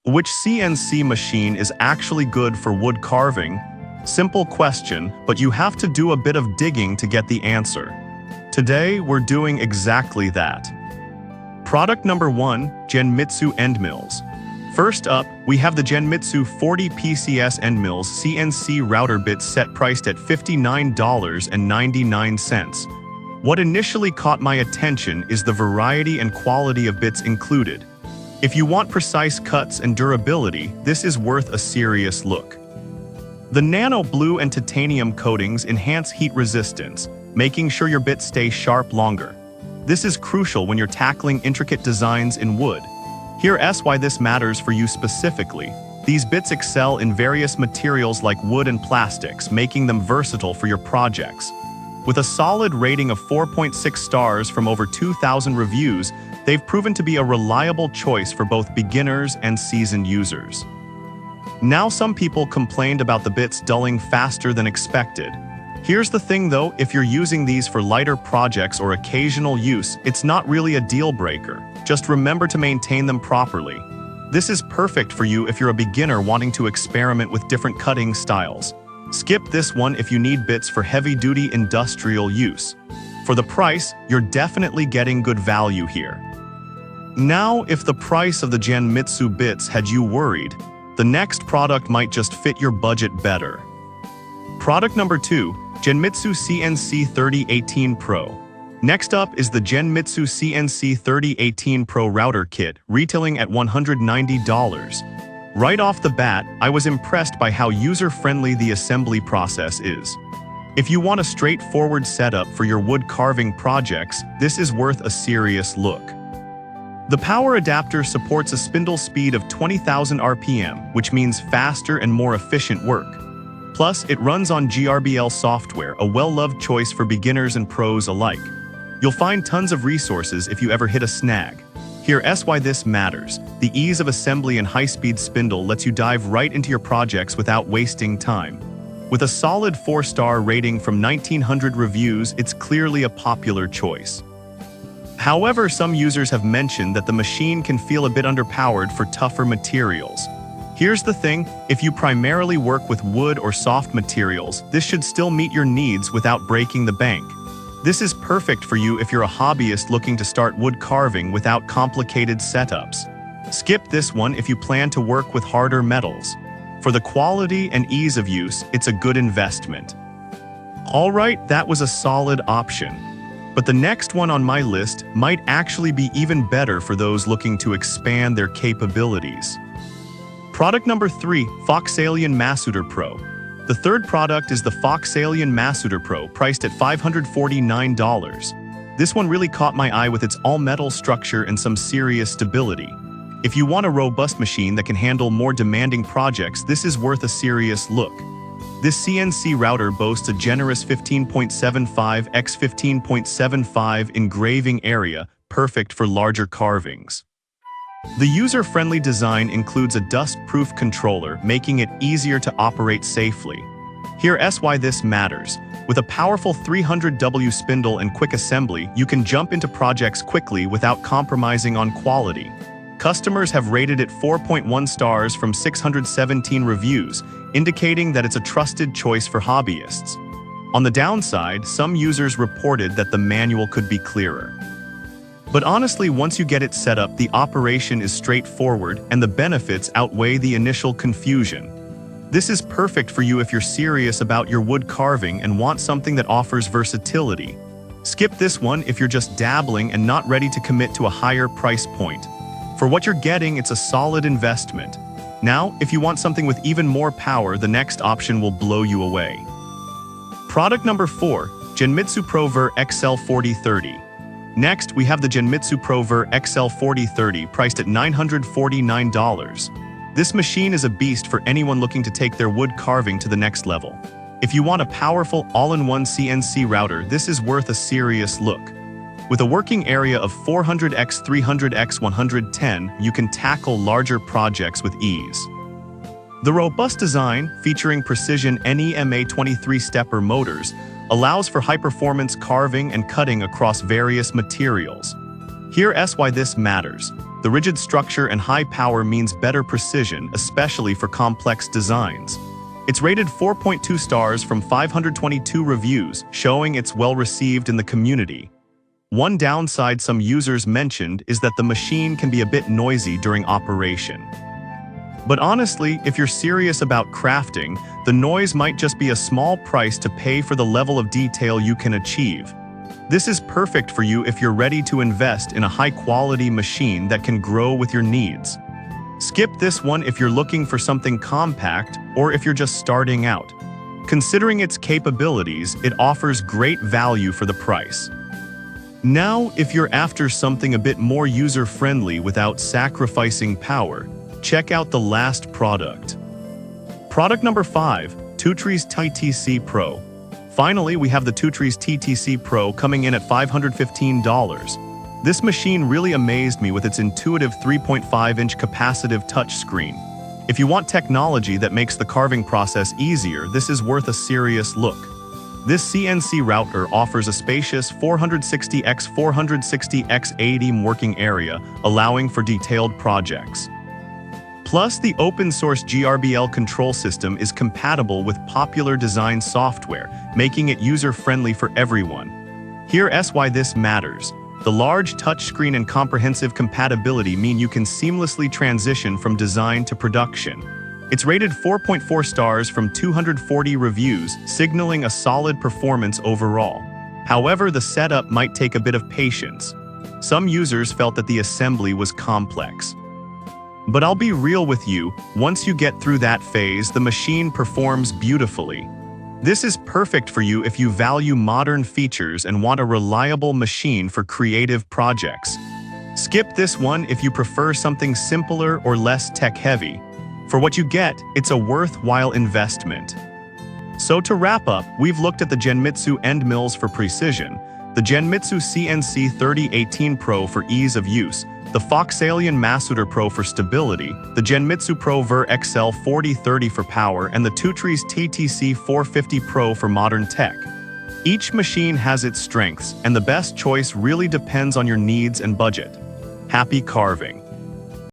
Which CNC machine is actually good for wood carving? Simple question, but you have to do a bit of digging to get the answer. Today, we're doing exactly that. Product number 1, Genmitsu endmills. First up, we have the Genmitsu 40 PCS endmills CNC router bit set priced at $59.99. What initially caught my attention is the variety and quality of bits included. If you want precise cuts and durability, this is worth a serious look. The nano blue and titanium coatings enhance heat resistance, making sure your bits stay sharp longer. This is crucial when you're tackling intricate designs in wood. Here's why this matters for you specifically. These bits excel in various materials like wood and plastics, making them versatile for your projects. With a solid rating of 4.6 stars from over 2,000 reviews, they've proven to be a reliable choice for both beginners and seasoned users. Now, some people complained about the bits dulling faster than expected. Here's the thing though, if you're using these for lighter projects or occasional use, it's not really a deal breaker. Just remember to maintain them properly. This is perfect for you if you're a beginner wanting to experiment with different cutting styles. Skip this one if you need bits for heavy-duty industrial use. For the price, you're definitely getting good value here. Now, if the price of the Genmitsu bits had you worried, the next product might just fit your budget better. Product number 2, Genmitsu CNC 3018 Pro. Next up is the Genmitsu CNC 3018 Pro router kit, retailing at $190. Right off the bat, I was impressed by how user-friendly the assembly process is. If you want a straightforward setup for your wood carving projects, this is worth a serious look. The power adapter supports a spindle speed of 20,000 RPM, which means faster and more efficient work. Plus, it runs on GRBL software, a well-loved choice for beginners and pros alike. You'll find tons of resources if you ever hit a snag. Here's why this matters. The ease of assembly and high-speed spindle lets you dive right into your projects without wasting time. With a solid 4-star rating from 1,900 reviews, it's clearly a popular choice. However, some users have mentioned that the machine can feel a bit underpowered for tougher materials. Here's the thing, if you primarily work with wood or soft materials, this should still meet your needs without breaking the bank. This is perfect for you if you're a hobbyist looking to start wood carving without complicated setups. Skip this one if you plan to work with harder metals. For the quality and ease of use, it's a good investment. Alright, that was a solid option. But the next one on my list might actually be even better for those looking to expand their capabilities. Product number 3, FoxAlien Masuter Pro. The third product is the FoxAlien Masuter Pro, priced at $549. This one really caught my eye with its all-metal structure and some serious stability. If you want a robust machine that can handle more demanding projects, this is worth a serious look. This CNC router boasts a generous 15.75 x 15.75 engraving area, perfect for larger carvings. The user-friendly design includes a dust-proof controller, making it easier to operate safely. Here's why this matters. With a powerful 300W spindle and quick assembly, you can jump into projects quickly without compromising on quality. Customers have rated it 4.1 stars from 617 reviews, indicating that it's a trusted choice for hobbyists. On the downside, some users reported that the manual could be clearer. But honestly, once you get it set up, the operation is straightforward and the benefits outweigh the initial confusion. This is perfect for you if you're serious about your wood carving and want something that offers versatility. Skip this one if you're just dabbling and not ready to commit to a higher price point. For what you're getting, it's a solid investment. Now, if you want something with even more power, the next option will blow you away. Product number 4, Genmitsu ProVer XL4030. Next, we have the Genmitsu ProVer XL4030, priced at $949. This machine is a beast for anyone looking to take their wood carving to the next level. If you want a powerful all-in-one CNC router, this is worth a serious look. With a working area of 400 x 300 x 110, you can tackle larger projects with ease. The robust design, featuring precision NEMA 23-stepper motors, allows for high-performance carving and cutting across various materials. Here's why this matters. The rigid structure and high power means better precision, especially for complex designs. It's rated 4.2 stars from 522 reviews, showing it's well received in the community. One downside some users mentioned is that the machine can be a bit noisy during operation. But honestly, if you're serious about crafting, the noise might just be a small price to pay for the level of detail you can achieve. This is perfect for you if you're ready to invest in a high-quality machine that can grow with your needs. Skip this one if you're looking for something compact or if you're just starting out. Considering its capabilities, it offers great value for the price. Now, if you're after something a bit more user-friendly without sacrificing power, check out the last product. Product number 5, TwoTrees TTC Pro. Finally, we have the TwoTrees TTC Pro coming in at $515. This machine really amazed me with its intuitive 3.5-inch capacitive touchscreen. If you want technology that makes the carving process easier, this is worth a serious look. This CNC router offers a spacious 460x460x80 working area, allowing for detailed projects. Plus, the open-source GRBL control system is compatible with popular design software, making it user-friendly for everyone. Here's why this matters. The large touchscreen and comprehensive compatibility mean you can seamlessly transition from design to production. It's rated 4.4 stars from 240 reviews, signaling a solid performance overall. However, the setup might take a bit of patience. Some users felt that the assembly was complex. But I'll be real with you, once you get through that phase, the machine performs beautifully. This is perfect for you if you value modern features and want a reliable machine for creative projects. Skip this one if you prefer something simpler or less tech-heavy. For what you get, it's a worthwhile investment. So to wrap up, we've looked at the Genmitsu end mills for precision, the Genmitsu CNC 3018 Pro for ease of use, the FoxAlien Masuter Pro for stability, the Genmitsu Pro Ver XL 4030 for power, and the TwoTrees TTC 450 Pro for modern tech. Each machine has its strengths, and the best choice really depends on your needs and budget. Happy carving!